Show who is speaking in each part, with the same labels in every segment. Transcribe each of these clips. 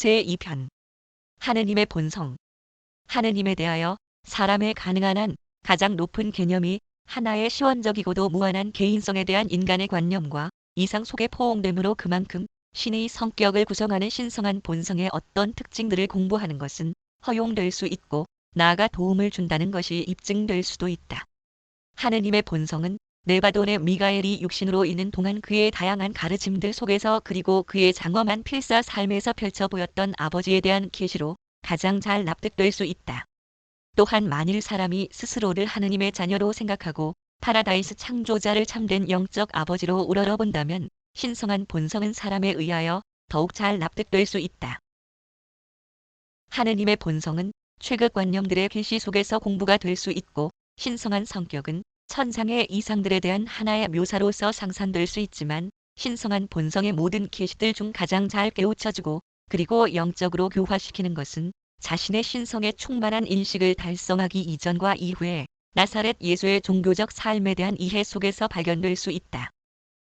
Speaker 1: 제2편 하느님의 본성. 하느님에 대하여 사람의 가능한 한 가장 높은 개념이 하나의 시원적이고도 무한한 개인성에 대한 인간의 관념과 이상 속에 포옹되므로 그만큼 신의 성격을 구성하는 신성한 본성의 어떤 특징들을 공부하는 것은 허용될 수 있고 나아가 도움을 준다는 것이 입증될 수도 있다. 하느님의 본성은 네바돈의 미가엘이 육신으로 있는 동안 그의 다양한 가르침들 속에서 그리고 그의 장엄한 필사 삶에서 펼쳐 보였던 아버지에 대한 계시로 가장 잘 납득될 수 있다. 또한 만일 사람이 스스로를 하느님의 자녀로 생각하고 파라다이스 창조자를 참된 영적 아버지로 우러러본다면 신성한 본성은 사람에 의하여 더욱 잘 납득될 수 있다. 하느님의 본성은 최극관념들의 계시 속에서 공부가 될 수 있고 신성한 성격은 천상의 이상들에 대한 하나의 묘사로서 상상될 수 있지만 신성한 본성의 모든 계시들 중 가장 잘 깨우쳐주고 그리고 영적으로 교화시키는 것은 자신의 신성에 충만한 인식을 달성하기 이전과 이후에 나사렛 예수의 종교적 삶에 대한 이해 속에서 발견될 수 있다.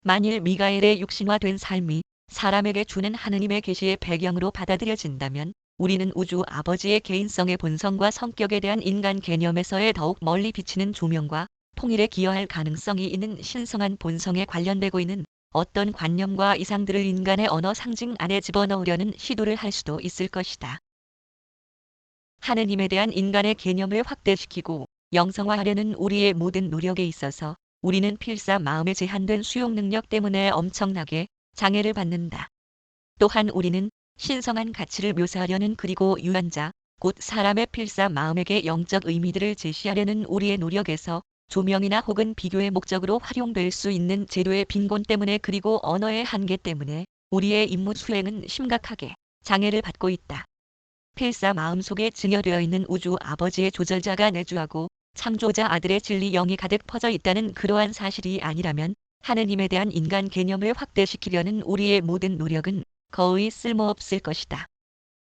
Speaker 1: 만일 미가엘의 육신화된 삶이 사람에게 주는 하느님의 계시의 배경으로 받아들여진다면 우리는 우주 아버지의 개인성의 본성과 성격에 대한 인간 개념에서의 더욱 멀리 비치는 조명과 통일에 기여할 가능성이 있는 신성한 본성에 관련되고 있는 어떤 관념과 이상들을 인간의 언어 상징 안에 집어넣으려는 시도를 할 수도 있을 것이다. 하느님에 대한 인간의 개념을 확대시키고 영성화하려는 우리의 모든 노력에 있어서 우리는 필사 마음의 제한된 수용 능력 때문에 엄청나게 장애를 받는다. 또한 우리는 신성한 가치를 묘사하려는 그리고 유한자, 곧 사람의 필사 마음에게 영적 의미들을 제시하려는 우리의 노력에서 조명이나 혹은 비교의 목적으로 활용될 수 있는 제도의 빈곤 때문에 그리고 언어의 한계 때문에 우리의 임무 수행은 심각하게 장애를 받고 있다. 필사 마음속에 증여되어 있는 우주 아버지의 조절자가 내주하고 창조자 아들의 진리 영이 가득 퍼져 있다는 그러한 사실이 아니라면 하느님에 대한 인간 개념을 확대시키려는 우리의 모든 노력은 거의 쓸모없을 것이다.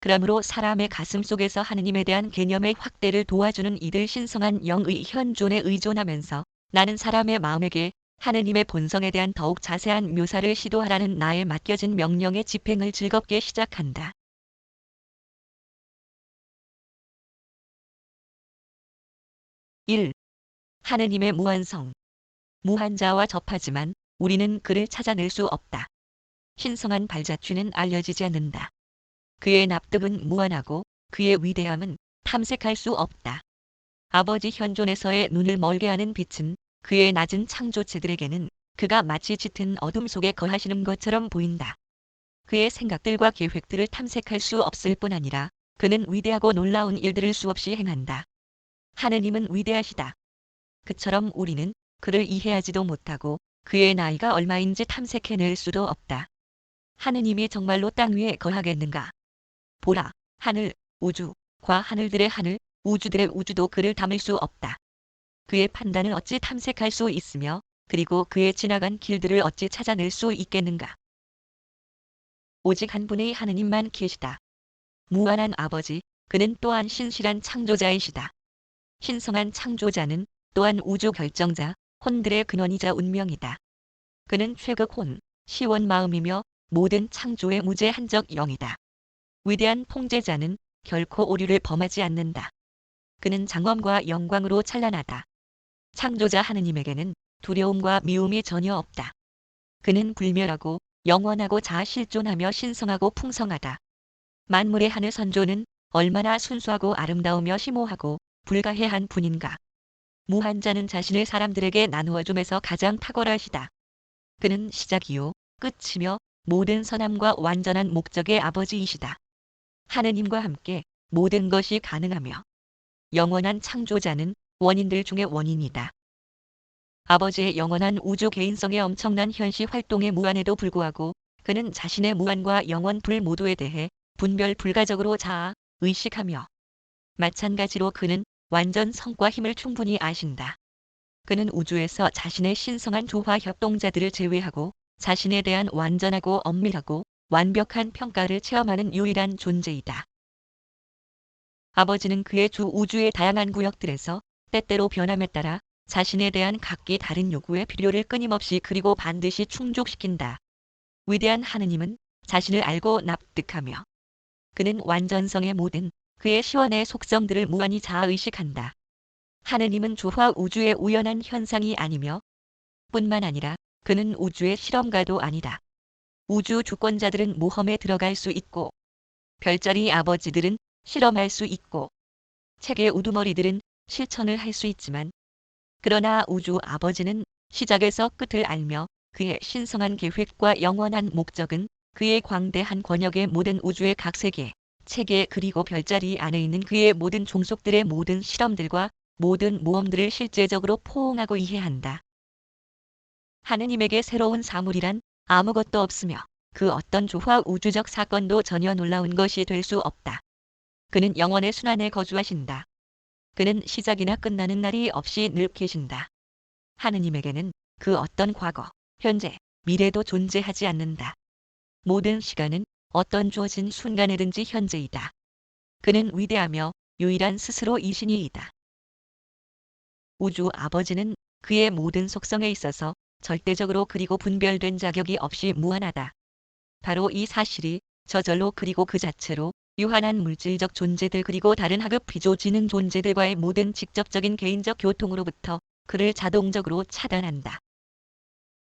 Speaker 1: 그러므로 사람의 가슴 속에서 하느님에 대한 개념의 확대를 도와주는 이들 신성한 영의 현존에 의존하면서 나는 사람의 마음에게 하느님의 본성에 대한 더욱 자세한 묘사를 시도하라는 나의 맡겨진 명령의 집행을 즐겁게 시작한다. 1. 하느님의 무한성. 무한자와 접하지만 우리는 그를 찾아낼 수 없다. 신성한 발자취는 알려지지 않는다. 그의 납득은 무한하고 그의 위대함은 탐색할 수 없다. 아버지 현존에서의 눈을 멀게 하는 빛은 그의 낮은 창조체들에게는 그가 마치 짙은 어둠 속에 거하시는 것처럼 보인다. 그의 생각들과 계획들을 탐색할 수 없을 뿐 아니라 그는 위대하고 놀라운 일들을 수없이 행한다. 하느님은 위대하시다. 그처럼 우리는 그를 이해하지도 못하고 그의 나이가 얼마인지 탐색해낼 수도 없다. 하느님이 정말로 땅 위에 거하겠는가? 보라, 하늘, 우주, 과 하늘들의 하늘, 우주들의 우주도 그를 담을 수 없다. 그의 판단을 어찌 탐색할 수 있으며 그리고 그의 지나간 길들을 어찌 찾아낼 수 있겠는가? 오직 한 분의 하느님만 계시다. 무한한 아버지, 그는 또한 신실한 창조자이시다. 신성한 창조자는 또한 우주 결정자, 혼들의 근원이자 운명이다. 그는 최극 혼, 시원 마음이며 모든 창조의 무제한적 영이다. 위대한 통제자는 결코 오류를 범하지 않는다. 그는 장엄과 영광으로 찬란하다. 창조자 하느님에게는 두려움과 미움이 전혀 없다. 그는 불멸하고 영원하고 자아실존하며 신성하고 풍성하다. 만물의 하늘 선조는 얼마나 순수하고 아름다우며 심오하고 불가해한 분인가. 무한자는 자신을 사람들에게 나누어 줌에서 가장 탁월하시다. 그는 시작이요 끝이며 모든 선함과 완전한 목적의 아버지이시다. 하느님과 함께 모든 것이 가능하며 영원한 창조자는 원인들 중의 원인이다. 아버지의 영원한 우주 개인성의 엄청난 현시 활동에 무한에도 불구하고 그는 자신의 무한과 영원 불 모두에 대해 분별 불가적으로 자아, 의식하며 마찬가지로 그는 완전 성과 힘을 충분히 아신다. 그는 우주에서 자신의 신성한 조화 협동자들을 제외하고 자신에 대한 완전하고 엄밀하고 완벽한 평가를 체험하는 유일한 존재이다. 아버지는 그의 주 우주의 다양한 구역들에서 때때로 변함에 따라 자신에 대한 각기 다른 요구의 필요를 끊임없이 그리고 반드시 충족시킨다. 위대한 하느님은 자신을 알고 납득하며 그는 완전성의 모든 그의 시원의 속성들을 무한히 자아의식한다. 하느님은 조화 우주의 우연한 현상이 아니며 뿐만 아니라 그는 우주의 실험가도 아니다. 우주 주권자들은 모험에 들어갈 수 있고 별자리 아버지들은 실험할 수 있고 책의 우두머리들은 실천을 할 수 있지만 그러나 우주 아버지는 시작에서 끝을 알며 그의 신성한 계획과 영원한 목적은 그의 광대한 권역의 모든 우주의 각 세계, 체계 그리고 별자리 안에 있는 그의 모든 종속들의 모든 실험들과 모든 모험들을 실제적으로 포옹하고 이해한다. 하느님에게 새로운 사물이란 아무것도 없으며 그 어떤 조화 우주적 사건도 전혀 놀라운 것이 될 수 없다. 그는 영원의 순환에 거주하신다. 그는 시작이나 끝나는 날이 없이 늘 계신다. 하느님에게는 그 어떤 과거, 현재, 미래도 존재하지 않는다. 모든 시간은 어떤 주어진 순간에든지 현재이다. 그는 위대하며 유일한 스스로 이신이이다. 우주 아버지는 그의 모든 속성에 있어서 절대적으로 그리고 분별된 자격이 없이 무한하다. 바로 이 사실이 저절로 그리고 그 자체로 유한한 물질적 존재들 그리고 다른 하급 비조지능 존재들과의 모든 직접적인 개인적 교통으로부터 그를 자동적으로 차단한다.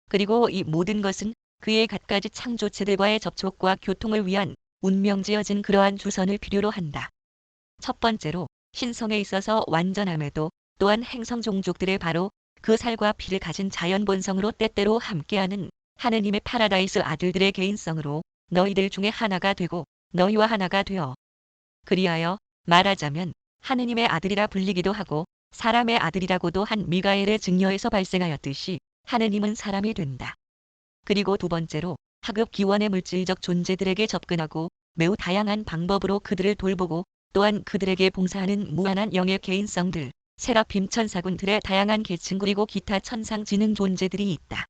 Speaker 1: 그리고 이 모든 것은 그의 갖가지 창조체들과의 접촉과 교통을 위한 운명지어진 그러한 주선을 필요로 한다. 첫 번째로 신성에 있어서 완전함에도 또한 행성 종족들의 바로 그 살과 피를 가진 자연 본성으로 때때로 함께하는 하느님의 파라다이스 아들들의 개인성으로 너희들 중에 하나가 되고 너희와 하나가 되어 그리하여 말하자면 하느님의 아들이라 불리기도 하고 사람의 아들이라고도 한 미가엘의 증여에서 발생하였듯이 하느님은 사람이 된다. 그리고 두 번째로 하급 기원의 물질적 존재들에게 접근하고 매우 다양한 방법으로 그들을 돌보고 또한 그들에게 봉사하는 무한한 영의 개인성들, 세라핌 천사군들의 다양한 계층 그리고 기타 천상 지능 존재들이 있다.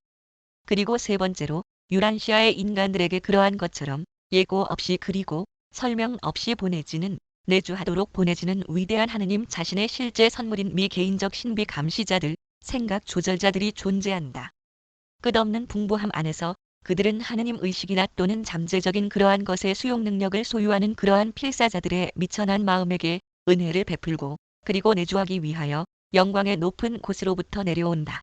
Speaker 1: 그리고 세 번째로 유란시아의 인간들에게 그러한 것처럼 예고 없이 그리고 설명 없이 보내지는 내주하도록 보내지는 위대한 하느님 자신의 실제 선물인 미개인적 신비 감시자들, 생각 조절자들이 존재한다. 끝없는 풍부함 안에서 그들은 하느님 의식이나 또는 잠재적인 그러한 것의 수용 능력을 소유하는 그러한 필사자들의 미천한 마음에게 은혜를 베풀고 그리고 내주하기 위하여 영광의 높은 곳으로부터 내려온다.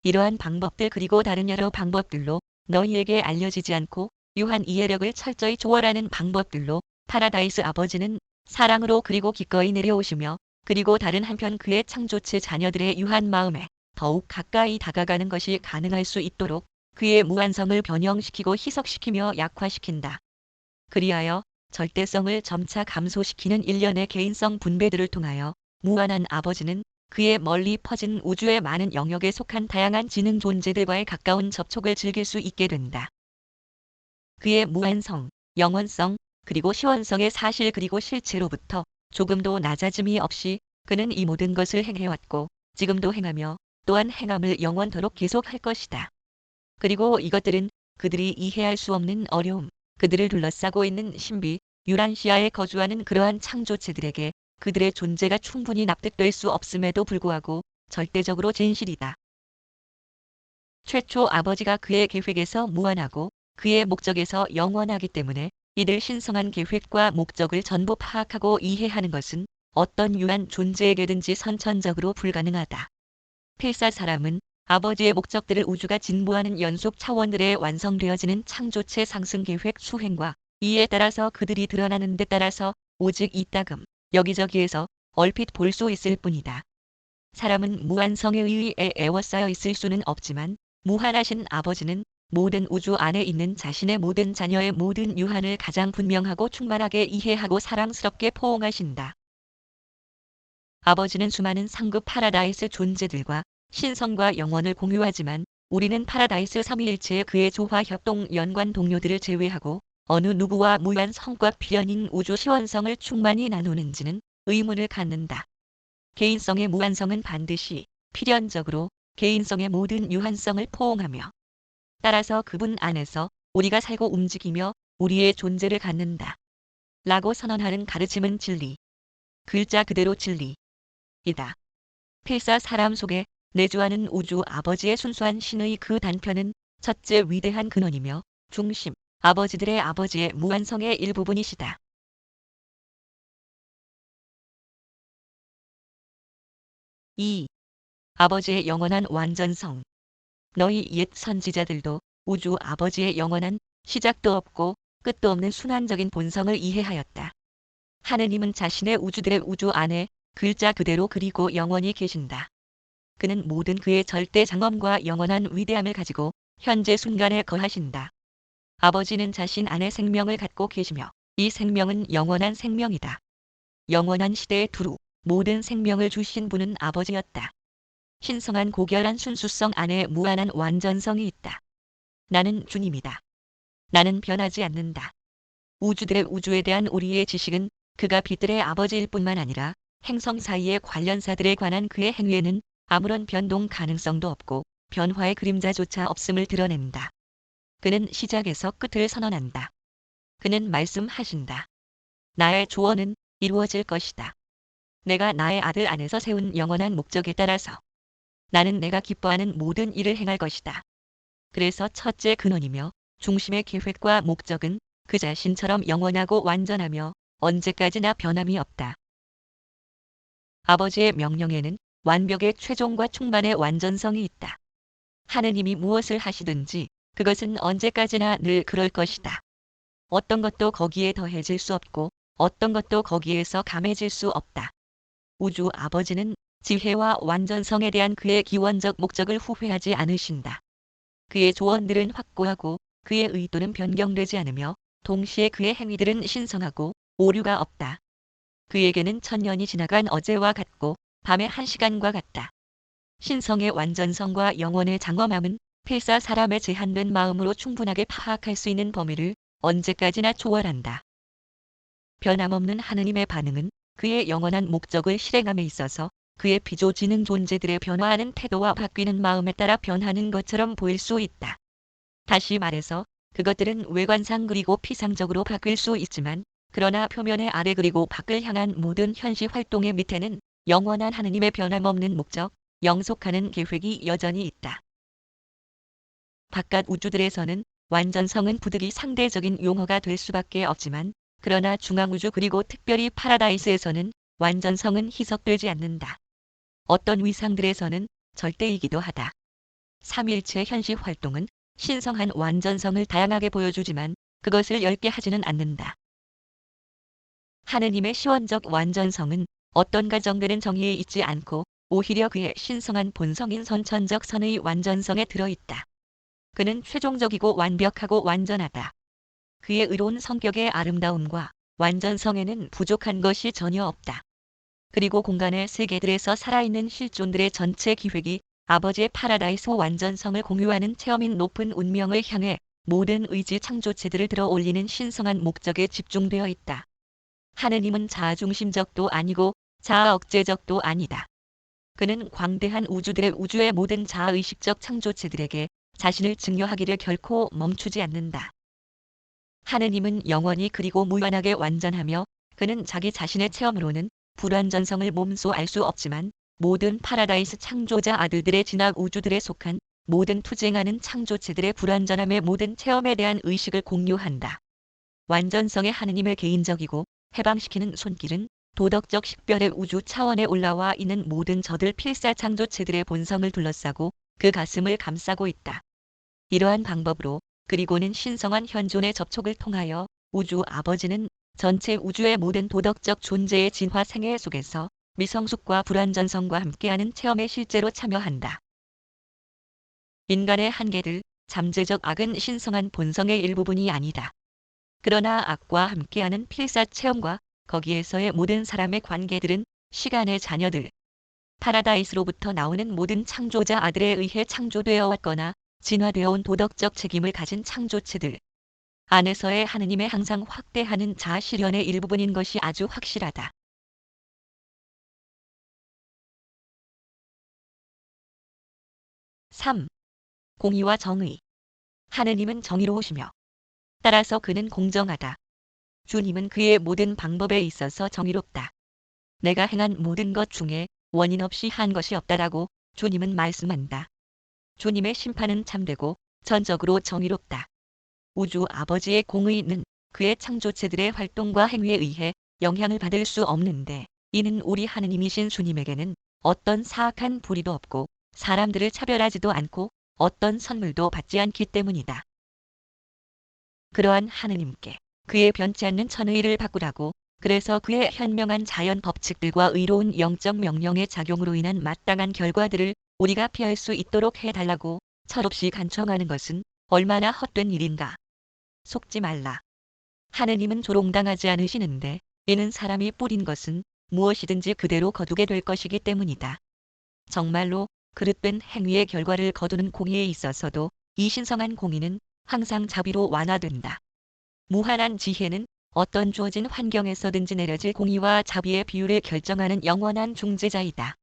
Speaker 1: 이러한 방법들 그리고 다른 여러 방법들로 너희에게 알려지지 않고 유한 이해력을 철저히 초월하는 방법들로 파라다이스 아버지는 사랑으로 그리고 기꺼이 내려오시며 그리고 다른 한편 그의 창조체 자녀들의 유한 마음에 더욱 가까이 다가가는 것이 가능할 수 있도록 그의 무한성을 변형시키고 희석시키며 약화시킨다. 그리하여 절대성을 점차 감소시키는 일련의 개인성 분배들을 통하여 무한한 아버지는 그의 멀리 퍼진 우주의 많은 영역에 속한 다양한 지능 존재들과의 가까운 접촉을 즐길 수 있게 된다. 그의 무한성, 영원성, 그리고 시원성의 사실 그리고 실체로부터 조금도 낮아짐이 없이 그는 이 모든 것을 행해왔고 지금도 행하며 또한 행함을 영원토록 계속할 것이다. 그리고 이것들은 그들이 이해할 수 없는 어려움, 그들을 둘러싸고 있는 신비, 유란시아에 거주하는 그러한 창조체들에게 그들의 존재가 충분히 납득될 수 없음에도 불구하고 절대적으로 진실이다. 최초 아버지가 그의 계획에서 무한하고 그의 목적에서 영원하기 때문에 이들 신성한 계획과 목적을 전부 파악하고 이해하는 것은 어떤 유한 존재에게든지 선천적으로 불가능하다. 필사 사람은 아버지의 목적들을 우주가 진보하는 연속 차원들에 완성되어지는 창조체 상승 계획 수행과 이에 따라서 그들이 드러나는 데 따라서 오직 이따금 여기저기에서 얼핏 볼 수 있을 뿐이다. 사람은 무한성에 의해 애워싸여 있을 수는 없지만 무한하신 아버지는 모든 우주 안에 있는 자신의 모든 자녀의 모든 유한을 가장 분명하고 충만하게 이해하고 사랑스럽게 포옹하신다. 아버지는 수많은 상급 파라다이스 존재들과 신성과 영원을 공유하지만 우리는 파라다이스 삼위일체의 그의 조화 협동 연관 동료들을 제외하고 어느 누구와 무한 성과 필연인 우주 시원성을 충만히 나누는지는 의문을 갖는다. 개인성의 무한성은 반드시 필연적으로 개인성의 모든 유한성을 포옹하며 따라서 그분 안에서 우리가 살고 움직이며 우리의 존재를 갖는다. 라고 선언하는 가르침은 진리. 글자 그대로 진리이다. 필사 사람 속에 내주하는 우주 아버지의 순수한 신의 그 단편은 첫째 위대한 근원이며 중심, 아버지들의 아버지의 무한성의 일부분이시다. 2. 아버지의 영원한 완전성. 너희 옛 선지자들도 우주 아버지의 영원한 시작도 없고 끝도 없는 순환적인 본성을 이해하였다. 하느님은 자신의 우주들의 우주 안에 글자 그대로 그리고 영원히 계신다. 그는 모든 그의 절대 장엄과 영원한 위대함을 가지고 현재 순간에 거하신다. 아버지는 자신 안에 생명을 갖고 계시며 이 생명은 영원한 생명이다. 영원한 시대의 두루 모든 생명을 주신 분은 아버지였다. 신성한 고결한 순수성 안에 무한한 완전성이 있다. 나는 주님이다. 나는 변하지 않는다. 우주들의 우주에 대한 우리의 지식은 그가 빛들의 아버지일 뿐만 아니라 행성 사이의 관련사들에 관한 그의 행위에는 아무런 변동 가능성도 없고 변화의 그림자조차 없음을 드러낸다. 그는 시작에서 끝을 선언한다. 그는 말씀하신다. 나의 조언은 이루어질 것이다. 내가 나의 아들 안에서 세운 영원한 목적에 따라서 나는 내가 기뻐하는 모든 일을 행할 것이다. 그래서 첫째 근원이며 중심의 계획과 목적은 그 자신처럼 영원하고 완전하며 언제까지나 변함이 없다. 아버지의 명령에는 완벽의 최종과 충만의 완전성이 있다. 하느님이 무엇을 하시든지 그것은 언제까지나 늘 그럴 것이다. 어떤 것도 거기에 더해질 수 없고 어떤 것도 거기에서 감해질 수 없다. 우주 아버지는 지혜와 완전성에 대한 그의 기원적 목적을 후회하지 않으신다. 그의 조언들은 확고하고 그의 의도는 변경되지 않으며 동시에 그의 행위들은 신성하고 오류가 없다. 그에게는 천년이 지나간 어제와 같고 밤의 한 시간과 같다. 신성의 완전성과 영원의 장엄함은 필사 사람의 제한된 마음으로 충분하게 파악할 수 있는 범위를 언제까지나 초월한다. 변함없는 하느님의 반응은 그의 영원한 목적을 실행함에 있어서 그의 비조지능 존재들의 변화하는 태도와 바뀌는 마음에 따라 변하는 것처럼 보일 수 있다. 다시 말해서 그것들은 외관상 그리고 피상적으로 바뀔 수 있지만 그러나 표면의 아래 그리고 밖을 향한 모든 현시 활동의 밑에는 영원한 하느님의 변함없는 목적, 영속하는 계획이 여전히 있다. 바깥 우주들에서는 완전성은 부득이 상대적인 용어가 될 수밖에 없지만 그러나 중앙우주 그리고 특별히 파라다이스에서는 완전성은 희석되지 않는다. 어떤 위상들에서는 절대이기도 하다. 삼일체 현시 활동은 신성한 완전성을 다양하게 보여주지만 그것을 엷게 하지는 않는다. 하느님의 시원적 완전성은 어떤 가정되는 정의에 있지 않고 오히려 그의 신성한 본성인 선천적 선의 완전성에 들어있다. 그는 최종적이고 완벽하고 완전하다. 그의 의로운 성격의 아름다움과 완전성에는 부족한 것이 전혀 없다. 그리고 공간의 세계들에서 살아있는 실존들의 전체 기획이 아버지의 파라다이스 완전성을 공유하는 체험인 높은 운명을 향해 모든 의지 창조체들을 들어 올리는 신성한 목적에 집중되어 있다. 하느님은 자아중심적도 아니고 자아억제적도 아니다. 그는 광대한 우주들의 우주의 모든 자아의식적 창조체들에게 자신을 증여하기를 결코 멈추지 않는다. 하느님은 영원히 그리고 무한하게 완전하며 그는 자기 자신의 체험으로는 불완전성을 몸소 알 수 없지만 모든 파라다이스 창조자 아들들의 진학 우주들에 속한 모든 투쟁하는 창조체들의 불완전함의 모든 체험에 대한 의식을 공유한다. 완전성의 하느님의 개인적이고 해방시키는 손길은 도덕적 식별의 우주 차원에 올라와 있는 모든 저들 필사 창조체들의 본성을 둘러싸고 그 가슴을 감싸고 있다. 이러한 방법으로 그리고는 신성한 현존의 접촉을 통하여 우주 아버지는 전체 우주의 모든 도덕적 존재의 진화 생애 속에서 미성숙과 불완전성과 함께하는 체험에 실제로 참여한다. 인간의 한계들, 잠재적 악은 신성한 본성의 일부분이 아니다. 그러나 악과 함께하는 필사 체험과 거기에서의 모든 사람의 관계들은 시간의 자녀들, 파라다이스로부터 나오는 모든 창조자 아들에 의해 창조되어 왔거나 진화되어 온 도덕적 책임을 가진 창조체들 안에서의 하느님의 항상 확대하는 자아 실현의 일부분인 것이 아주 확실하다. 3. 공의와 정의. 하느님은 정의로우시며 따라서 그는 공정하다. 주님은 그의 모든 방법에 있어서 정의롭다. 내가 행한 모든 것 중에 원인 없이 한 것이 없다라고 주님은 말씀한다. 주님의 심판은 참되고 전적으로 정의롭다. 우주 아버지의 공의는 그의 창조체들의 활동과 행위에 의해 영향을 받을 수 없는데, 이는 우리 하느님이신 주님에게는 어떤 사악한 불의도 없고 사람들을 차별하지도 않고 어떤 선물도 받지 않기 때문이다. 그러한 하느님께 그의 변치 않는 천의를 바꾸라고, 그래서 그의 현명한 자연 법칙들과 의로운 영적 명령의 작용으로 인한 마땅한 결과들을 우리가 피할 수 있도록 해달라고 철없이 간청하는 것은 얼마나 헛된 일인가. 속지 말라. 하느님은 조롱당하지 않으시는데, 이는 사람이 뿌린 것은 무엇이든지 그대로 거두게 될 것이기 때문이다. 정말로 그릇된 행위의 결과를 거두는 공의에 있어서도 이 신성한 공의는 항상 자비로 완화된다. 무한한 지혜는 어떤 주어진 환경에서든지 내려질 공의와 자비의 비율을 결정하는 영원한 중재자이다.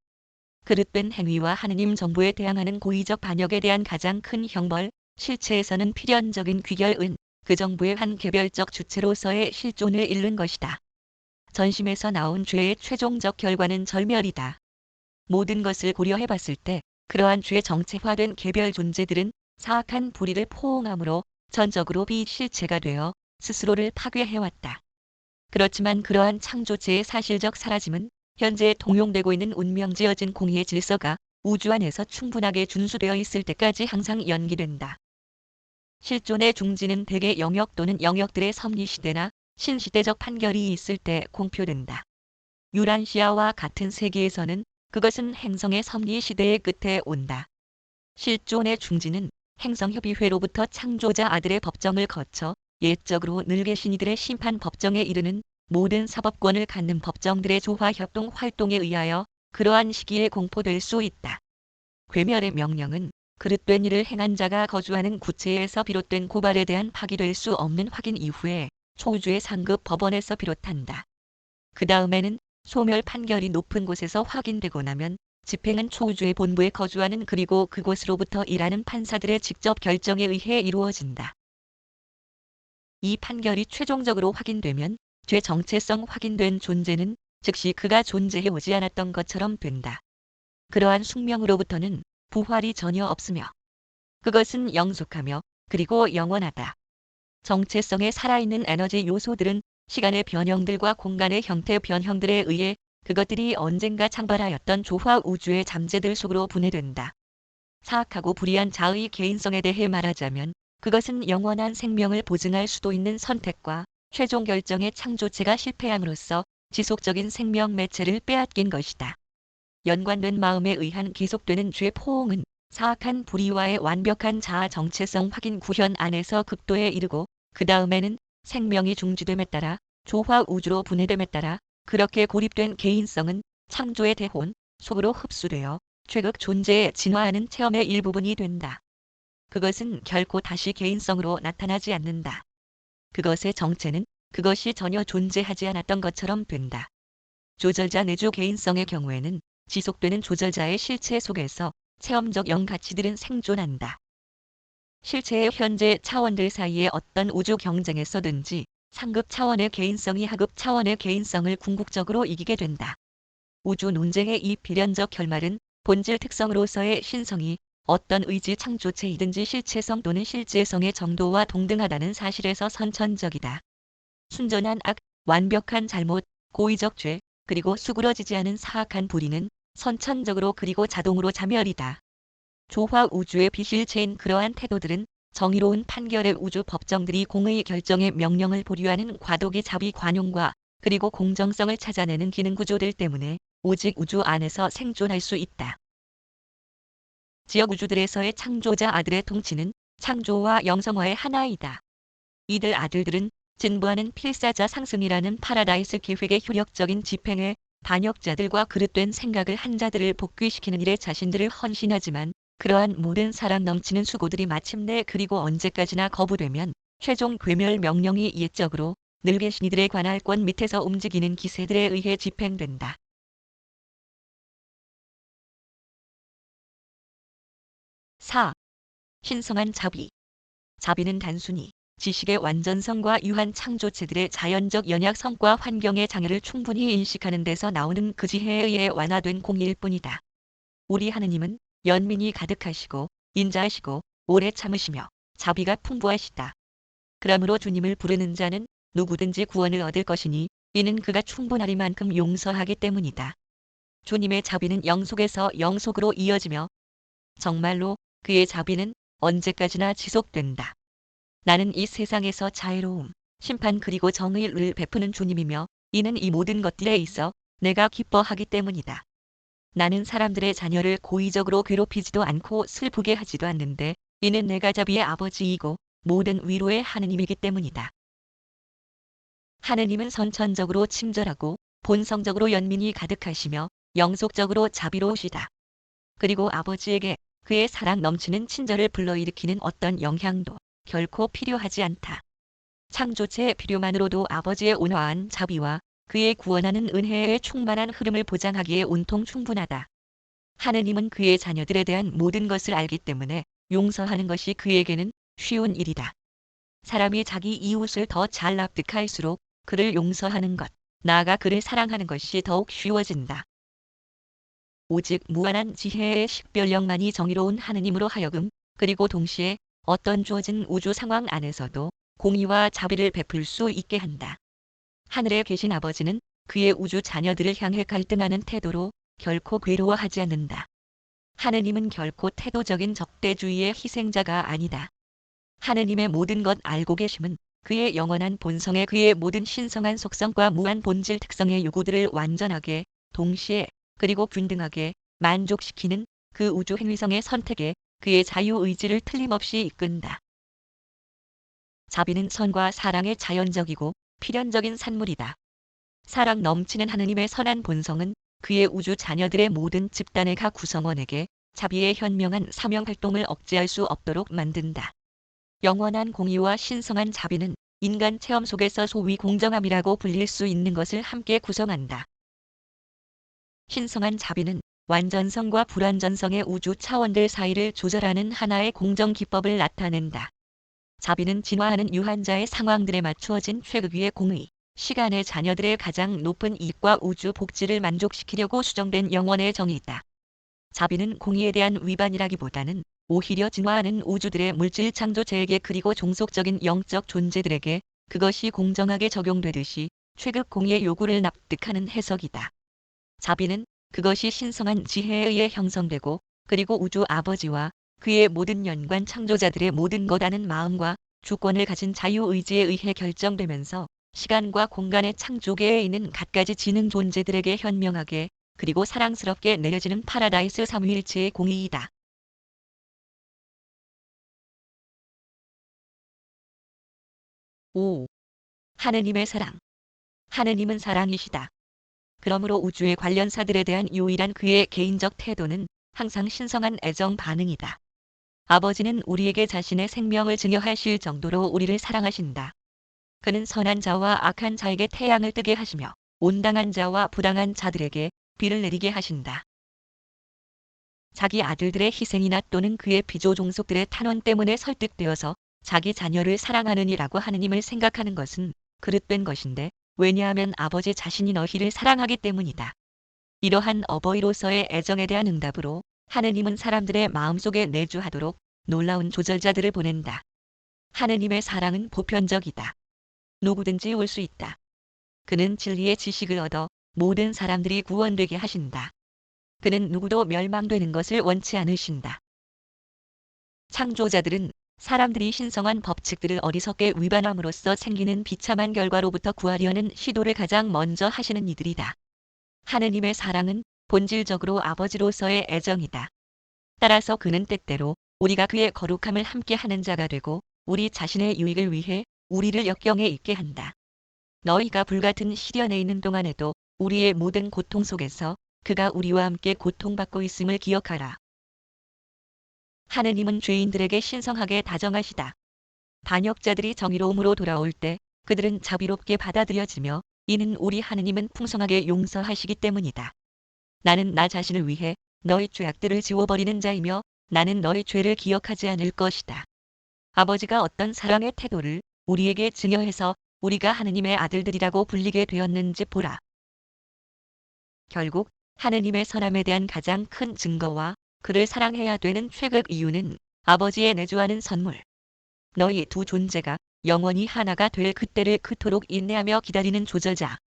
Speaker 1: 그릇된 행위와 하느님 정부에 대항하는 고의적 반역에 대한 가장 큰 형벌, 실체에서는 필연적인 귀결은 그 정부의 한 개별적 주체로서의 실존을 잃는 것이다. 전심에서 나온 죄의 최종적 결과는 절멸이다. 모든 것을 고려해 봤을 때 그러한 죄 정체화된 개별 존재들은 사악한 불의를 포옹함으로 전적으로 비실체가 되어 스스로를 파괴해왔다. 그렇지만 그러한 창조체의 사실적 사라짐은 현재 동용되고 있는 운명지어진 공의의 질서가 우주 안에서 충분하게 준수되어 있을 때까지 항상 연기된다. 실존의 중지는 대개 영역 또는 영역들의 섭리시대나 신시대적 판결이 있을 때 공표된다. 유란시아와 같은 세계에서는 그것은 행성의 섭리시대의 끝에 온다. 실존의 중지는 행성협의회로부터 창조자 아들의 법정을 거쳐 예적으로 늘 계신 이들의 심판 법정에 이르는 모든 사법권을 갖는 법정들의 조화협동 활동에 의하여 그러한 시기에 공포될 수 있다. 괴멸의 명령은 그릇된 일을 행한 자가 거주하는 구체에서 비롯된 고발에 대한 파기될 수 없는 확인 이후에 초우주의 상급 법원에서 비롯한다. 그 다음에는 소멸 판결이 높은 곳에서 확인되고 나면 집행은 초우주의 본부에 거주하는 그리고 그곳으로부터 일하는 판사들의 직접 결정에 의해 이루어진다. 이 판결이 최종적으로 확인되면 죄 정체성 확인된 존재는 즉시 그가 존재해 오지 않았던 것처럼 된다. 그러한 숙명으로부터는 부활이 전혀 없으며 그것은 영속하며 그리고 영원하다. 정체성에 살아있는 에너지 요소들은 시간의 변형들과 공간의 형태 변형들에 의해 그것들이 언젠가 창발하였던 조화 우주의 잠재들 속으로 분해된다. 사악하고 불의한 자의 개인성에 대해 말하자면 그것은 영원한 생명을 보증할 수도 있는 선택과 최종 결정의 창조체가 실패함으로써 지속적인 생명 매체를 빼앗긴 것이다. 연관된 마음에 의한 계속되는 죄 포옹은 사악한 불의와의 완벽한 자아 정체성 확인 구현 안에서 극도에 이르고 그 다음에는 생명이 중지됨에 따라 조화 우주로 분해됨에 따라 그렇게 고립된 개인성은 창조의 대혼 속으로 흡수되어 최극 존재에 진화하는 체험의 일부분이 된다. 그것은 결코 다시 개인성으로 나타나지 않는다. 그것의 정체는 그것이 전혀 존재하지 않았던 것처럼 된다. 조절자 내주 개인성의 경우에는 지속되는 조절자의 실체 속에서 체험적 영가치들은 생존한다. 실체의 현재 차원들 사이의 어떤 우주 경쟁에서든지 상급 차원의 개인성이 하급 차원의 개인성을 궁극적으로 이기게 된다. 우주 논쟁의 이 필연적 결말은 본질 특성으로서의 신성이 어떤 의지 창조체이든지 실체성 또는 실제성의 정도와 동등하다는 사실에서 선천적이다. 순전한 악, 완벽한 잘못, 고의적 죄, 그리고 수그러지지 않은 사악한 불의는 선천적으로 그리고 자동으로 자멸이다. 조화 우주의 비실체인 그러한 태도들은 정의로운 판결의 우주 법정들이 공의 결정의 명령을 보류하는 과도기 자비 관용과 그리고 공정성을 찾아내는 기능 구조들 때문에 오직 우주 안에서 생존할 수 있다. 지역 우주들에서의 창조자 아들의 통치는 창조와 영성화의 하나이다. 이들 아들들은 진부하는 필사자 상승이라는 파라다이스 계획의 효력적인 집행에 반역자들과 그릇된 생각을 한 자들을 복귀시키는 일에 자신들을 헌신하지만 그러한 모든 사랑 넘치는 수고들이 마침내 그리고 언제까지나 거부되면 최종 괴멸 명령이 예적으로 늘 계신 이들의 관할권 밑에서 움직이는 기세들에 의해 집행된다. 4. 신성한 자비. 자비는 단순히 지식의 완전성과 유한 창조체들의 자연적 연약 성과 환경의 장애를 충분히 인식하는 데서 나오는 그 지혜에 의해 완화된 공의일 뿐이다. 우리 하느님은 연민이 가득하시고 인자하시고 오래 참으시며 자비가 풍부하시다. 그러므로 주님을 부르는 자는 누구든지 구원을 얻을 것이니 이는 그가 충분하리만큼 용서하기 때문이다. 주님의 자비는 영속에서 영속으로 이어지며 정말로 그의 자비는 언제까지나 지속된다. 나는 이 세상에서 자애로움, 심판 그리고 정의를 베푸는 주님이며 이는 이 모든 것들에 있어 내가 기뻐하기 때문이다. 나는 사람들의 자녀를 고의적으로 괴롭히지도 않고 슬프게 하지도 않는데 이는 내가 자비의 아버지이고 모든 위로의 하느님이기 때문이다. 하느님은 선천적으로 친절하고 본성적으로 연민이 가득하시며 영속적으로 자비로우시다. 그리고 아버지에게 그의 사랑 넘치는 친절을 불러일으키는 어떤 영향도 결코 필요하지 않다. 창조체의 필요만으로도 아버지의 온화한 자비와 그의 구원하는 은혜의 충만한 흐름을 보장하기에 온통 충분하다. 하느님은 그의 자녀들에 대한 모든 것을 알기 때문에 용서하는 것이 그에게는 쉬운 일이다. 사람이 자기 이웃을 더 잘 납득할수록 그를 용서하는 것, 나아가 그를 사랑하는 것이 더욱 쉬워진다. 오직 무한한 지혜의 식별력만이 정의로운 하느님으로 하여금 그리고 동시에 어떤 주어진 우주 상황 안에서도 공의와 자비를 베풀 수 있게 한다. 하늘에 계신 아버지는 그의 우주 자녀들을 향해 갈등하는 태도로 결코 괴로워하지 않는다. 하느님은 결코 태도적인 적대주의의 희생자가 아니다. 하느님의 모든 것 알고 계심은 그의 영원한 본성에 그의 모든 신성한 속성과 무한 본질 특성의 요구들을 완전하게, 동시에, 그리고 균등하게 만족시키는 그 우주 행위성의 선택에 그의 자유의지를 틀림없이 이끈다. 자비는 선과 사랑의 자연적이고 필연적인 산물이다. 사랑 넘치는 하느님의 선한 본성은 그의 우주 자녀들의 모든 집단의 각 구성원에게 자비의 현명한 사명 활동을 억제할 수 없도록 만든다. 영원한 공의와 신성한 자비는 인간 체험 속에서 소위 공정함이라고 불릴 수 있는 것을 함께 구성한다. 신성한 자비는 완전성과 불완전성의 우주 차원들 사이를 조절하는 하나의 공정 기법을 나타낸다. 자비는 진화하는 유한자의 상황들에 맞추어진 최고위의 공의, 시간의 자녀들의 가장 높은 이익과 우주 복지를 만족시키려고 수정된 영원의 정의이다. 자비는 공의에 대한 위반이라기보다는 오히려 진화하는 우주들의 물질 창조체에게 그리고 종속적인 영적 존재들에게 그것이 공정하게 적용되듯이 최극 공의의 요구를 납득하는 해석이다. 자비는 그것이 신성한 지혜에 의해 형성되고 그리고 우주 아버지와 그의 모든 연관 창조자들의 모든 것 아는 마음과 주권을 가진 자유의지에 의해 결정되면서 시간과 공간의 창조계에 있는 갖가지 지능 존재들에게 현명하게 그리고 사랑스럽게 내려지는 파라다이스 삼위일체의 공의이다. 5. 하느님의 사랑. 하느님은 사랑이시다. 그러므로 우주의 관련사들에 대한 유일한 그의 개인적 태도는 항상 신성한 애정 반응이다. 아버지는 우리에게 자신의 생명을 증여하실 정도로 우리를 사랑하신다. 그는 선한 자와 악한 자에게 태양을 뜨게 하시며 온당한 자와 부당한 자들에게 비를 내리게 하신다. 자기 아들들의 희생이나 또는 그의 비조 종속들의 탄원 때문에 설득되어서 자기 자녀를 사랑하느니라고 하느님을 생각하는 것은 그릇된 것인데 왜냐하면 아버지 자신이 너희를 사랑하기 때문이다. 이러한 어버이로서의 애정에 대한 응답으로 하느님은 사람들의 마음속에 내주하도록 놀라운 조절자들을 보낸다. 하느님의 사랑은 보편적이다. 누구든지 올 수 있다. 그는 진리의 지식을 얻어 모든 사람들이 구원되게 하신다. 그는 누구도 멸망되는 것을 원치 않으신다. 창조자들은 사람들이 신성한 법칙들을 어리석게 위반함으로써 생기는 비참한 결과로부터 구하려는 시도를 가장 먼저 하시는 이들이다. 하느님의 사랑은 본질적으로 아버지로서의 애정이다. 따라서 그는 때때로 우리가 그의 거룩함을 함께하는 자가 되고 우리 자신의 유익을 위해 우리를 역경에 있게 한다. 너희가 불같은 시련에 있는 동안에도 우리의 모든 고통 속에서 그가 우리와 함께 고통받고 있음을 기억하라. 하느님은 죄인들에게 신성하게 다정하시다. 반역자들이 정의로움으로 돌아올 때 그들은 자비롭게 받아들여지며 이는 우리 하느님은 풍성하게 용서하시기 때문이다. 나는 나 자신을 위해 너희 죄악들을 지워버리는 자이며 나는 너희 죄를 기억하지 않을 것이다. 아버지가 어떤 사랑의 태도를 우리에게 증여해서 우리가 하느님의 아들들이라고 불리게 되었는지 보라. 결국 하느님의 선함에 대한 가장 큰 증거와 그를 사랑해야 되는 최극 이유는 아버지의 내주하는 선물. 너희 두 존재가 영원히 하나가 될 그때를 그토록 인내하며 기다리는 조절자이다.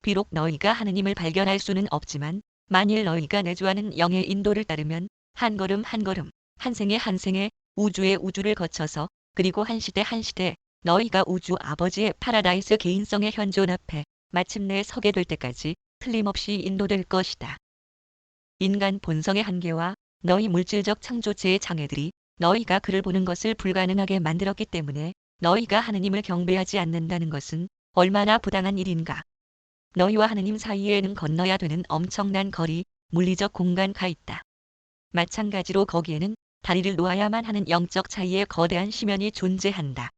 Speaker 1: 비록 너희가 하느님을 발견할 수는 없지만 만일 너희가 내주하는 영의 인도를 따르면 한 걸음 한 걸음, 한 생애 한 생애, 우주의 우주를 거쳐서 그리고 한 시대 한 시대 너희가 우주 아버지의 파라다이스 개인성의 현존 앞에 마침내 서게 될 때까지 틀림없이 인도될 것이다. 인간 본성의 한계와 너희 물질적 창조체의 장애들이 너희가 그를 보는 것을 불가능하게 만들었기 때문에 너희가 하느님을 경배하지 않는다는 것은 얼마나 부당한 일인가. 너희와 하느님 사이에는 건너야 되는 엄청난 거리, 물리적 공간가 있다. 마찬가지로 거기에는 다리를 놓아야만 하는 영적 차이의 거대한 심연이 존재한다.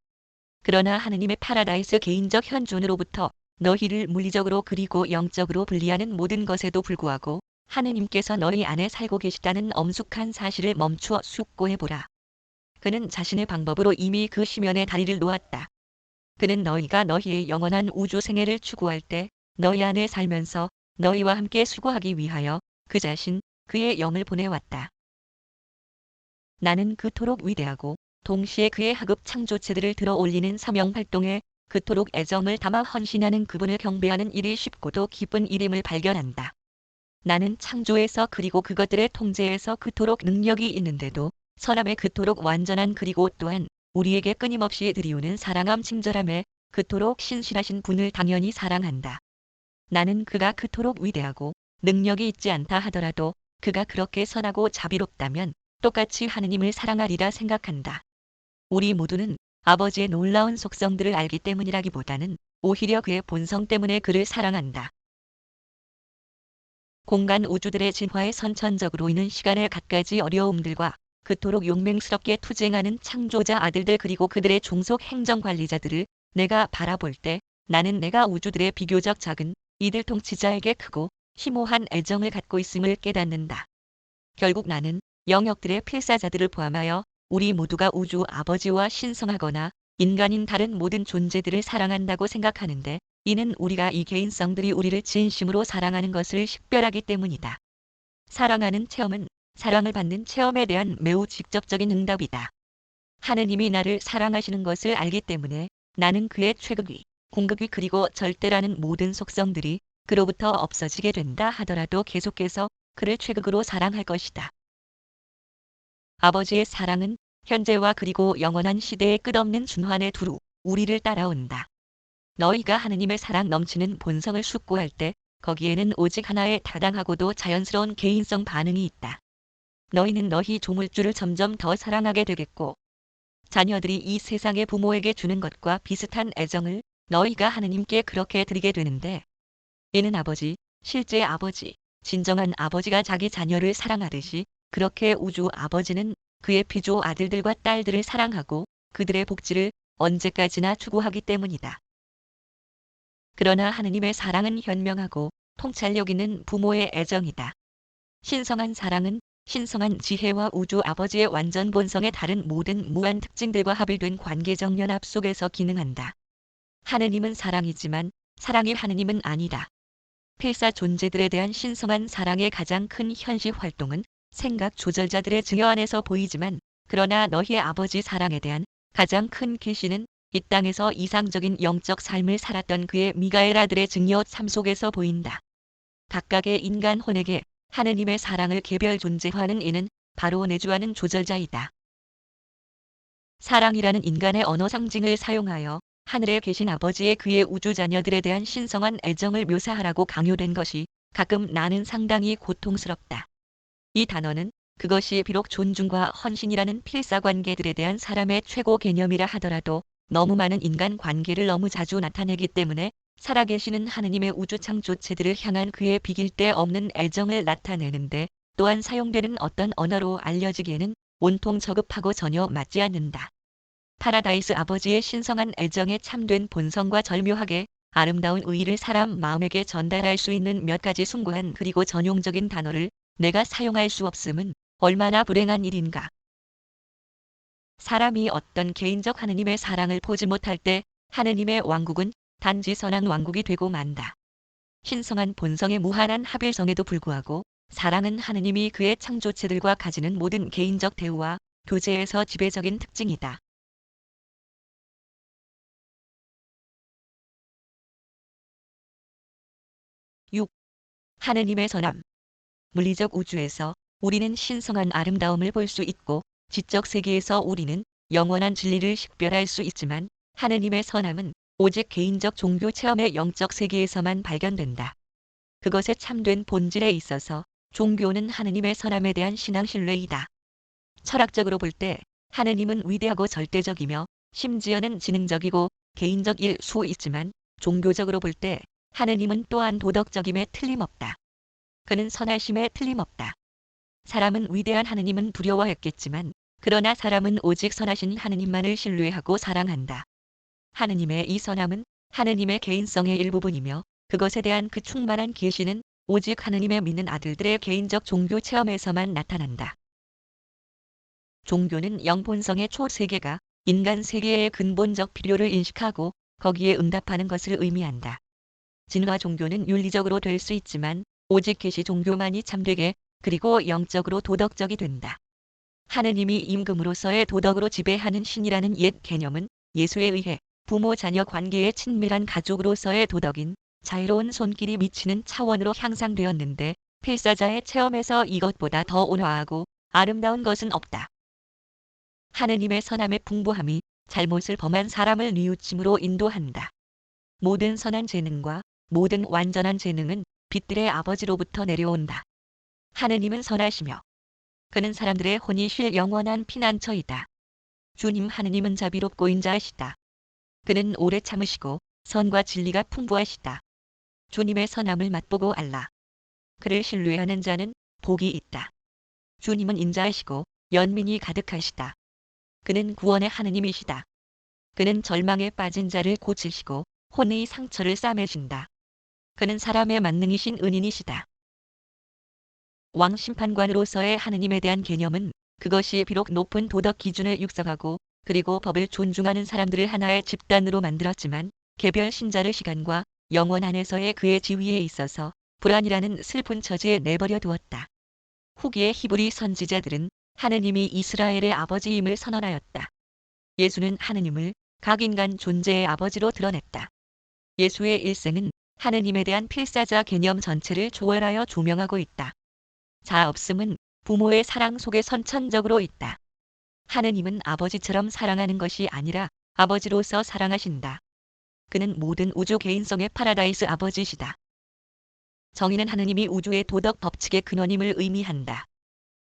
Speaker 1: 그러나 하느님의 파라다이스 개인적 현존으로부터 너희를 물리적으로 그리고 영적으로 분리하는 모든 것에도 불구하고 하느님께서 너희 안에 살고 계시다는 엄숙한 사실을 멈추어 숙고해보라. 그는 자신의 방법으로 이미 그 심연에 다리를 놓았다. 그는 너희가 너희의 영원한 우주 생애를 추구할 때 너희 안에 살면서 너희와 함께 수고하기 위하여 그 자신, 그의 영을 보내왔다. 나는 그토록 위대하고 동시에 그의 하급 창조체들을 들어 올리는 사명 활동에 그토록 애정을 담아 헌신하는 그분을 경배하는 일이 쉽고도 기쁜 일임을 발견한다. 나는 창조에서 그리고 그것들의 통제에서 그토록 능력이 있는데도 선함에 그토록 완전한 그리고 또한 우리에게 끊임없이 들이우는 사랑함 친절함에 그토록 신실하신 분을 당연히 사랑한다. 나는 그가 그토록 위대하고 능력이 있지 않다 하더라도 그가 그렇게 선하고 자비롭다면 똑같이 하느님을 사랑하리라 생각한다. 우리 모두는 아버지의 놀라운 속성들을 알기 때문이라기보다는 오히려 그의 본성 때문에 그를 사랑한다. 공간 우주들의 진화에 선천적으로 있는 시간의 갖가지 어려움들과 그토록 용맹스럽게 투쟁하는 창조자 아들들 그리고 그들의 종속 행정관리자들을 내가 바라볼 때 나는 내가 우주들의 비교적 작은 이들 통치자에게 크고 심오한 애정을 갖고 있음을 깨닫는다. 결국 나는 영역들의 필사자들을 포함하여 우리 모두가 우주 아버지와 신성하거나 인간인 다른 모든 존재들을 사랑한다고 생각하는데 이는 우리가 이 개인성들이 우리를 진심으로 사랑하는 것을 식별하기 때문이다. 사랑하는 체험은 사랑을 받는 체험에 대한 매우 직접적인 응답이다. 하느님이 나를 사랑하시는 것을 알기 때문에 나는 그의 최극위, 공극위 그리고 절대라는 모든 속성들이 그로부터 없어지게 된다 하더라도 계속해서 그를 최극으로 사랑할 것이다. 아버지의 사랑은 현재와 그리고 영원한 시대의 끝없는循環에 두루 우리를 따라온다. 너희가 하느님의 사랑 넘치는 본성을 숙고할 때 거기에는 오직 하나의 타당하고도 자연스러운 개인성 반응이 있다. 너희는 너희 조물주를 점점 더 사랑하게 되겠고 자녀들이 이 세상의 부모에게 주는 것과 비슷한 애정을 너희가 하느님께 그렇게 드리게 되는데 이는 아버지, 실제 아버지, 진정한 아버지가 자기 자녀를 사랑하듯이 그렇게 우주 아버지는 그의 피조 아들들과 딸들을 사랑하고 그들의 복지를 언제까지나 추구하기 때문이다. 그러나 하느님의 사랑은 현명하고 통찰력 있는 부모의 애정이다. 신성한 사랑은 신성한 지혜와 우주 아버지의 완전 본성의 다른 모든 무한 특징들과 합일된 관계적 연합 속에서 기능한다. 하느님은 사랑이지만 사랑이 하느님은 아니다. 필사 존재들에 대한 신성한 사랑의 가장 큰 현시 활동은 생각 조절자들의 증여 안에서 보이지만 그러나 너희의 아버지 사랑에 대한 가장 큰 계시는 이 땅에서 이상적인 영적 삶을 살았던 그의 미가엘 아들의 증여 삶 속에서 보인다. 각각의 인간 혼에게 하느님의 사랑을 개별 존재화하는 이는 바로 내주하는 조절자이다. 사랑이라는 인간의 언어 상징을 사용하여 하늘에 계신 아버지의 그의 우주 자녀들에 대한 신성한 애정을 묘사하라고 강요된 것이 가끔 나는 상당히 고통스럽다. 이 단어는 그것이 비록 존중과 헌신이라는 필사 관계들에 대한 사람의 최고 개념이라 하더라도 너무 많은 인간 관계를 너무 자주 나타내기 때문에 살아계시는 하느님의 우주 창조체들을 향한 그의 비길 데 없는 애정을 나타내는데 또한 사용되는 어떤 언어로 알려지기에는 온통 저급하고 전혀 맞지 않는다. 파라다이스 아버지의 신성한 애정에 참된 본성과 절묘하게 아름다운 의의를 사람 마음에게 전달할 수 있는 몇 가지 숭고한 그리고 전용적인 단어를 내가 사용할 수 없음은 얼마나 불행한 일인가. 사람이 어떤 개인적 하느님의 사랑을 보지 못할 때 하느님의 왕국은 단지 선한 왕국이 되고 만다. 신성한 본성의 무한한 합일성에도 불구하고 사랑은 하느님이 그의 창조체들과 가지는 모든 개인적 대우와 교제에서 지배적인 특징이다. 하느님의 선함. 물리적 우주에서 우리는 신성한 아름다움을 볼 수 있고 지적 세계에서 우리는 영원한 진리를 식별할 수 있지만 하느님의 선함은 오직 개인적 종교 체험의 영적 세계에서만 발견된다. 그것의 참된 본질에 있어서 종교는 하느님의 선함에 대한 신앙 신뢰이다. 철학적으로 볼 때 하느님은 위대하고 절대적이며 심지어는 지능적이고 개인적일 수 있지만 종교적으로 볼 때 하느님은 또한 도덕적임에 틀림없다. 그는 선하심에 틀림없다. 사람은 위대한 하느님은 두려워했겠지만 그러나 사람은 오직 선하신 하느님만을 신뢰하고 사랑한다. 하느님의 이 선함은 하느님의 개인성의 일부분이며 그것에 대한 그 충만한 계시는 오직 하느님의 믿는 아들들의 개인적 종교 체험에서만 나타난다. 종교는 영본성의 초세계가 인간 세계의 근본적 필요를 인식하고 거기에 응답하는 것을 의미한다. 진화 종교는 윤리적으로 될 수 있지만 오직 계시 종교만이 참되게 그리고 영적으로 도덕적이 된다. 하느님이 임금으로서의 도덕으로 지배하는 신이라는 옛 개념은 예수에 의해 부모 자녀 관계의 친밀한 가족으로서의 도덕인 자유로운 손길이 미치는 차원으로 향상되었는데 필사자의 체험에서 이것보다 더 온화하고 아름다운 것은 없다. 하느님의 선함의 풍부함이 잘못을 범한 사람을 뉘우침으로 인도한다. 모든 선한 재능과 모든 완전한 재능은 빛들의 아버지로부터 내려온다. 하느님은 선하시며 그는 사람들의 혼이 쉴 영원한 피난처이다. 주님 하느님은 자비롭고 인자하시다. 그는 오래 참으시고 선과 진리가 풍부하시다. 주님의 선함을 맛보고 알라. 그를 신뢰하는 자는 복이 있다. 주님은 인자하시고 연민이 가득하시다. 그는 구원의 하느님이시다. 그는 절망에 빠진 자를 고치시고 혼의 상처를 싸매신다. 그는 사람의 만능이신 은인이시다. 왕 심판관으로서의 하느님에 대한 개념은 그것이 비록 높은 도덕 기준을 육성하고 그리고 법을 존중하는 사람들을 하나의 집단으로 만들었지만 개별 신자를 시간과 영원 안에서의 그의 지위에 있어서 불안이라는 슬픈 처지에 내버려 두었다. 후기의 히브리 선지자들은 하느님이 이스라엘의 아버지임을 선언하였다. 예수는 하느님을 각 인간 존재의 아버지로 드러냈다. 예수의 일생은 하느님에 대한 필사자 개념 전체를 초월하여 조명하고 있다. 자 없음은 부모의 사랑 속에 선천적으로 있다. 하느님은 아버지처럼 사랑하는 것이 아니라 아버지로서 사랑하신다. 그는 모든 우주 개인성의 파라다이스 아버지시다. 정의는 하느님이 우주의 도덕 법칙의 근원임을 의미한다.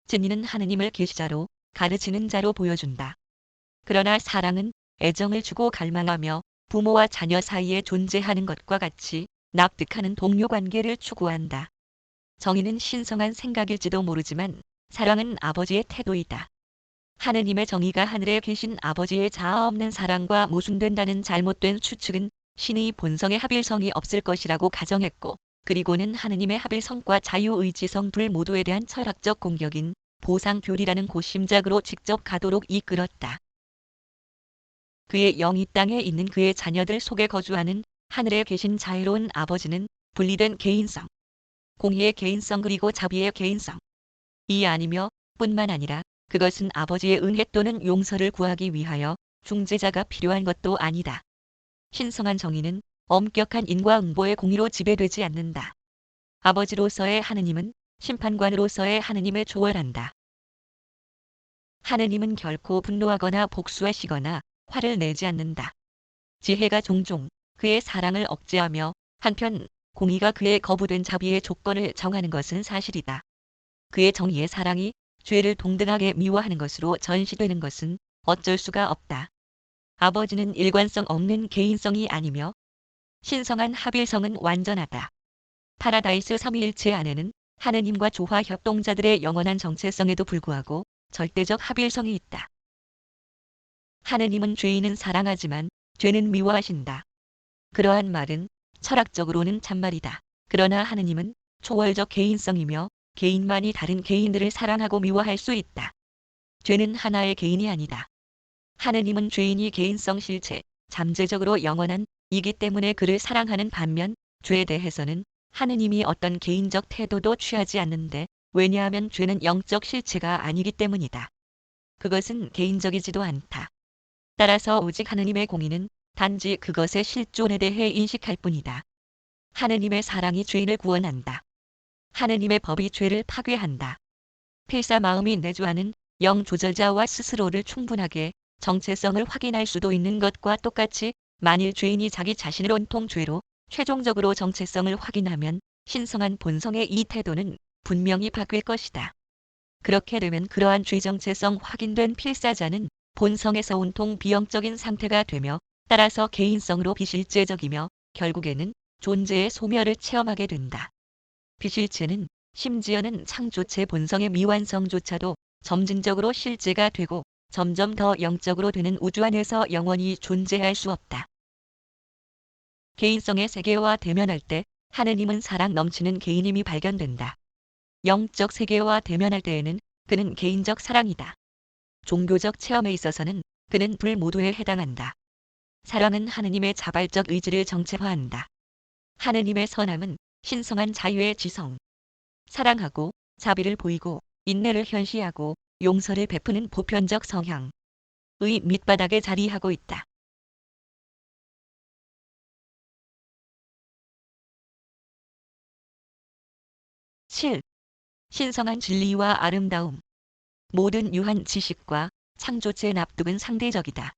Speaker 1: 진리는 하느님을 계시자로 가르치는 자로 보여준다. 그러나 사랑은 애정을 주고 갈망하며 부모와 자녀 사이에 존재하는 것과 같이 납득하는 동료 관계를 추구한다. 정의는 신성한 생각일지도 모르지만 사랑은 아버지의 태도이다. 하느님의 정의가 하늘에 계신 아버지의 자아 없는 사랑과 모순된다는 잘못된 추측은 신의 본성의 합일성이 없을 것이라고 가정했고 그리고는 하느님의 합일성과 자유의지성 둘 모두에 대한 철학적 공격인 보상교리라는 고심작으로 직접 가도록 이끌었다. 그의 영이 땅에 있는 그의 자녀들 속에 거주하는 하늘에 계신 자유로운 아버지는 분리된 개인성, 공의의 개인성 그리고 자비의 개인성 이 아니며 뿐만 아니라 그것은 아버지의 은혜 또는 용서를 구하기 위하여 중재자가 필요한 것도 아니다. 신성한 정의는 엄격한 인과응보의 공의로 지배되지 않는다. 아버지로서의 하느님은 심판관으로서의 하느님을 초월한다. 하느님은 결코 분노하거나 복수하시거나 화를 내지 않는다. 지혜가 종종 그의 사랑을 억제하며 한편 공의가 그의 거부된 자비의 조건을 정하는 것은 사실이다. 그의 정의의 사랑이 죄를 동등하게 미워하는 것으로 전시되는 것은 어쩔 수가 없다. 아버지는 일관성 없는 개인성이 아니며 신성한 합일성은 완전하다. 파라다이스 삼위일체 안에는 하느님과 조화 협동자들의 영원한 정체성에도 불구하고 절대적 합일성이 있다. 하느님은 죄인은 사랑하지만 죄는 미워하신다. 그러한 말은 철학적으로는 참말이다. 그러나 하느님은 초월적 개인성이며 개인만이 다른 개인들을 사랑하고 미워할 수 있다. 죄는 하나의 개인이 아니다. 하느님은 죄인이 개인성 실체, 잠재적으로 영원한 이기 때문에 그를 사랑하는 반면 죄에 대해서는 하느님이 어떤 개인적 태도도 취하지 않는데 왜냐하면 죄는 영적 실체가 아니기 때문이다. 그것은 개인적이지도 않다. 따라서 오직 하느님의 공의는 단지 그것의 실존에 대해 인식할 뿐이다. 하느님의 사랑이 죄인을 구원한다. 하느님의 법이 죄를 파괴한다. 필사 마음이 내주하는 영 조절자와 스스로를 충분하게 정체성을 확인할 수도 있는 것과 똑같이 만일 죄인이 자기 자신을 온통 죄로 최종적으로 정체성을 확인하면 신성한 본성의 이 태도는 분명히 바뀔 것이다. 그렇게 되면 그러한 죄 정체성 확인된 필사자는 본성에서 온통 비영적인 상태가 되며 따라서 개인성으로 비실제적이며 결국에는 존재의 소멸을 체험하게 된다. 비실체는 심지어는 창조체 본성의 미완성조차도 점진적으로 실제가 되고 점점 더 영적으로 되는 우주 안에서 영원히 존재할 수 없다. 개인성의 세계와 대면할 때 하느님은 사랑 넘치는 개인임이 발견된다. 영적 세계와 대면할 때에는 그는 개인적 사랑이다. 종교적 체험에 있어서는 그는 둘 모두에 해당한다. 사랑은 하느님의 자발적 의지를 정체화한다. 하느님의 선함은 신성한 자유의 지성. 사랑하고 자비를 보이고 인내를 현시하고 용서를 베푸는 보편적 성향. 의 밑바닥에 자리하고 있다. 7. 신성한 진리와 아름다움. 모든 유한 지식과 창조체 납득은 상대적이다.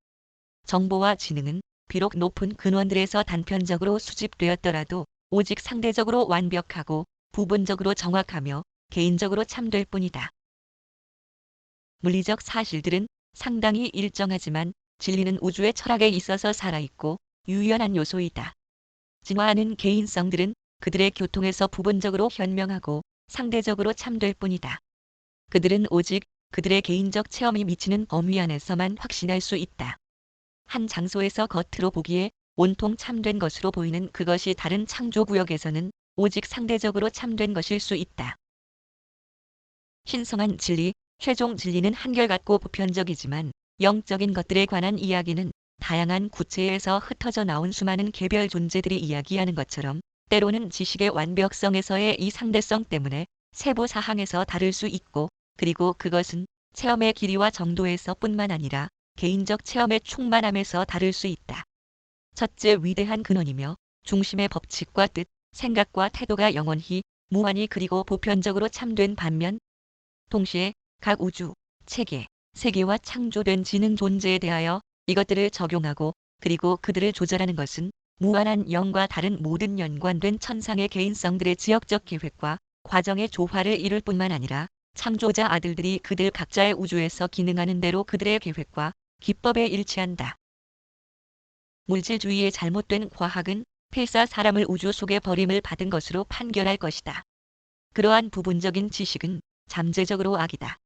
Speaker 1: 정보와 지능은 비록 높은 근원들에서 단편적으로 수집되었더라도 오직 상대적으로 완벽하고 부분적으로 정확하며 개인적으로 참될 뿐이다. 물리적 사실들은 상당히 일정하지만 진리는 우주의 철학에 있어서 살아있고 유연한 요소이다. 진화하는 개인성들은 그들의 교통에서 부분적으로 현명하고 상대적으로 참될 뿐이다. 그들은 오직 그들의 개인적 체험이 미치는 범위 안에서만 확신할 수 있다. 한 장소에서 겉으로 보기에 온통 참된 것으로 보이는 그것이 다른 창조구역에서는 오직 상대적으로 참된 것일 수 있다. 신성한 진리, 최종 진리는 한결같고 보편적이지만 영적인 것들에 관한 이야기는 다양한 구체에서 흩어져 나온 수많은 개별 존재들이 이야기하는 것처럼 때로는 지식의 완벽성에서의 이 상대성 때문에 세부 사항에서 다를 수 있고 그리고 그것은 체험의 길이와 정도에서 뿐만 아니라 개인적 체험의 충만함에서 다를 수 있다. 첫째 위대한 근원이며 중심의 법칙과 뜻, 생각과 태도가 영원히 무한히 그리고 보편적으로 참된 반면 동시에 각 우주, 체계, 세계와 창조된 지능 존재에 대하여 이것들을 적용하고 그리고 그들을 조절하는 것은 무한한 영과 다른 모든 연관된 천상의 개인성들의 지역적 계획과 과정의 조화를 이룰 뿐만 아니라 창조자 아들들이 그들 각자의 우주에서 기능하는 대로 그들의 계획과 기법에 일치한다. 물질주의의 잘못된 과학은 필사 사람을 우주 속에 버림을 받은 것으로 판결할 것이다. 그러한 부분적인 지식은 잠재적으로 악이다.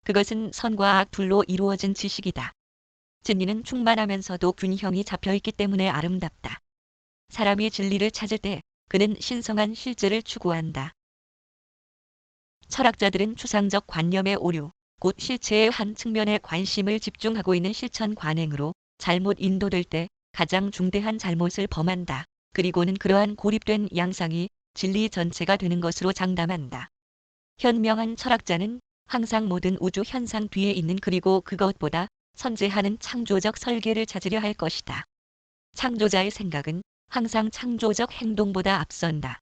Speaker 1: 그것은 선과 악 둘로 이루어진 지식이다. 진리는 충만하면서도 균형이 잡혀있기 때문에 아름답다. 사람이 진리를 찾을 때 그는 신성한 실제를 추구한다. 철학자들은 추상적 관념의 오류, 곧 실체의 한 측면에 관심을 집중하고 있는 실천 관행으로 잘못 인도될 때 가장 중대한 잘못을 범한다. 그리고는 그러한 고립된 양상이 진리 전체가 되는 것으로 장담한다. 현명한 철학자는 항상 모든 우주 현상 뒤에 있는 그리고 그것보다 선재하는 창조적 설계를 찾으려 할 것이다. 창조자의 생각은 항상 창조적 행동보다 앞선다.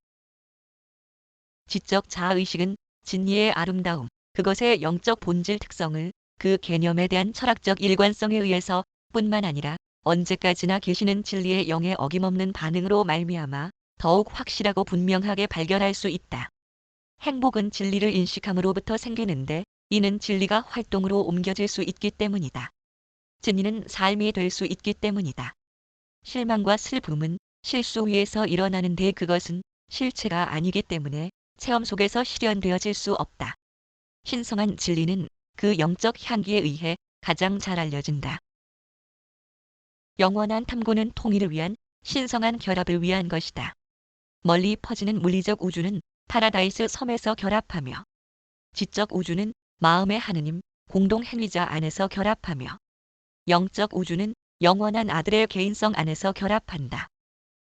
Speaker 1: 지적 자아의식은 진리의 아름다움, 그것의 영적 본질 특성을 그 개념에 대한 철학적 일관성에 의해서 뿐만 아니라 언제까지나 계시는 진리의 영의 어김없는 반응으로 말미암아 더욱 확실하고 분명하게 발견할 수 있다. 행복은 진리를 인식함으로부터 생기는데 이는 진리가 활동으로 옮겨질 수 있기 때문이다. 진리는 삶이 될 수 있기 때문이다. 실망과 슬픔은 실수 위에서 일어나는데 그것은 실체가 아니기 때문에 체험 속에서 실현되어질 수 없다. 신성한 진리는 그 영적 향기에 의해 가장 잘 알려진다. 영원한 탐구는 통일을 위한 신성한 결합을 위한 것이다. 멀리 퍼지는 물리적 우주는 파라다이스 섬에서 결합하며 지적 우주는 마음의 하느님, 공동 행위자 안에서 결합하며 영적 우주는 영원한 아들의 개인성 안에서 결합한다.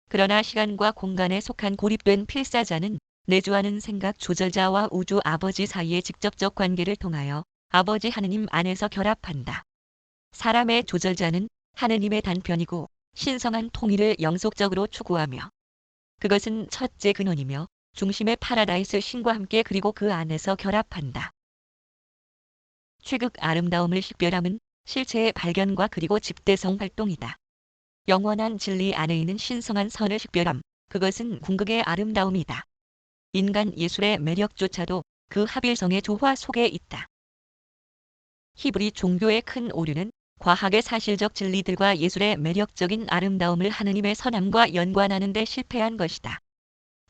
Speaker 1: 그러나 시간과 공간에 속한 고립된 필사자는 내주하는 생각 조절자와 우주 아버지 사이의 직접적 관계를 통하여 아버지 하느님 안에서 결합한다. 사람의 조절자는 하느님의 단편이고 신성한 통일을 영속적으로 추구하며 그것은 첫째 근원이며 중심의 파라다이스 신과 함께 그리고 그 안에서 결합한다. 최극 아름다움을 식별함은 실체의 발견과 그리고 집대성 활동이다. 영원한 진리 안에 있는 신성한 선을 식별함, 그것은 궁극의 아름다움이다. 인간 예술의 매력조차도 그 합일성의 조화 속에 있다. 히브리 종교의 큰 오류는 과학의 사실적 진리들과 예술의 매력적인 아름다움을 하느님의 선함과 연관하는 데 실패한 것이다.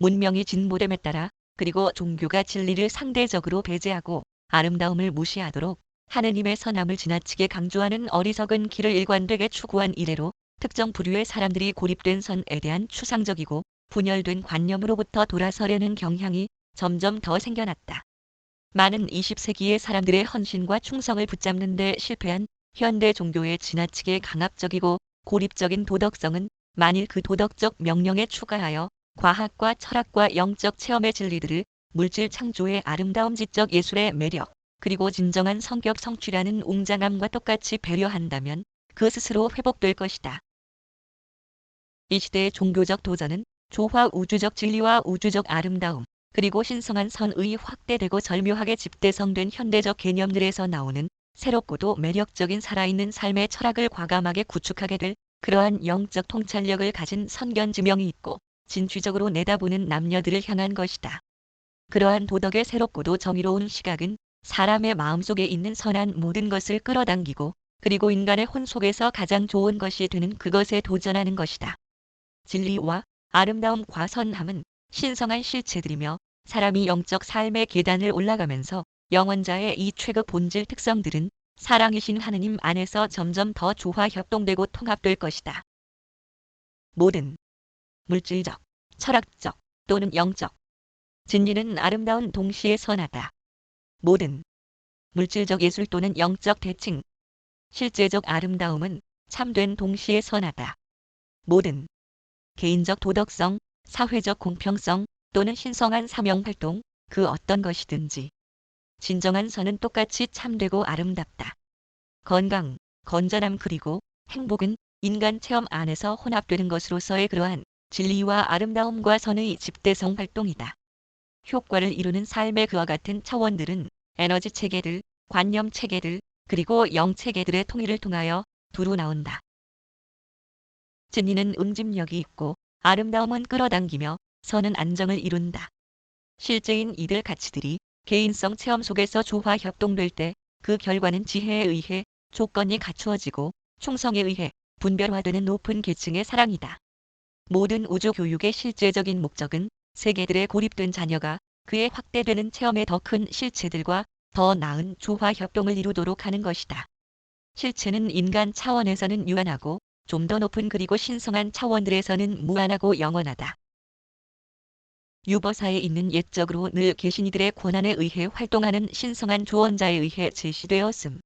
Speaker 1: 문명이 진보됨에 따라 그리고 종교가 진리를 상대적으로 배제하고 아름다움을 무시하도록 하느님의 선함을 지나치게 강조하는 어리석은 길을 일관되게 추구한 이래로 특정 부류의 사람들이 고립된 선에 대한 추상적이고 분열된 관념으로부터 돌아서려는 경향이 점점 더 생겨났다. 많은 20세기의 사람들의 헌신과 충성을 붙잡는 데 실패한 현대 종교의 지나치게 강압적이고 고립적인 도덕성은 만일 그 도덕적 명령에 추가하여 과학과 철학과 영적 체험의 진리들을 물질 창조의 아름다움 지적 예술의 매력 그리고 진정한 성격 성취라는 웅장함과 똑같이 배려한다면 그 스스로 회복될 것이다. 이 시대의 종교적 도전은 조화 우주적 진리와 우주적 아름다움 그리고 신성한 선의 확대되고 절묘하게 집대성된 현대적 개념들에서 나오는 새롭고도 매력적인 살아있는 삶의 철학을 과감하게 구축하게 될 그러한 영적 통찰력을 가진 선견 지명이 있고 진취적으로 내다보는 남녀들을 향한 것이다. 그러한 도덕의 새롭고도 정의로운 시각은 사람의 마음속에 있는 선한 모든 것을 끌어당기고 그리고 인간의 혼 속에서 가장 좋은 것이 되는 그것에 도전하는 것이다. 진리와 아름다움과 선함은 신성한 실체들이며 사람이 영적 삶의 계단을 올라가면서 영원자의 이 최고 본질 특성들은 사랑이신 하느님 안에서 점점 더 조화 협동되고 통합될 것이다. 모든 물질적, 철학적 또는 영적 진리는 아름다운 동시에 선하다. 모든 물질적 예술 또는 영적 대칭, 실제적 아름다움은 참된 동시에 선하다. 모든 개인적 도덕성, 사회적 공평성 또는 신성한 사명활동, 그 어떤 것이든지 진정한 선은 똑같이 참되고 아름답다. 건강, 건전함 그리고 행복은 인간 체험 안에서 혼합되는 것으로서의 그러한 진리와 아름다움과 선의 집대성 활동이다. 효과를 이루는 삶의 그와 같은 차원들은 에너지 체계들, 관념 체계들, 그리고 영 체계들의 통일을 통하여 두루 나온다. 진리는 응집력이 있고 아름다움은 끌어당기며 선은 안정을 이룬다. 실제인 이들 가치들이 개인성 체험 속에서 조화 협동될 때 그 결과는 지혜에 의해 조건이 갖추어지고 충성에 의해 분별화되는 높은 계층의 사랑이다. 모든 우주 교육의 실제적인 목적은 세계들의 고립된 자녀가 그의 확대되는 체험의 더 큰 실체들과 더 나은 조화 협동을 이루도록 하는 것이다. 실체는 인간 차원에서는 유한하고 좀 더 높은 그리고 신성한 차원들에서는 무한하고 영원하다. 유버사에 있는 옛적으로 늘 계신 이들의 권한에 의해 활동하는 신성한 조언자에 의해 제시되었음.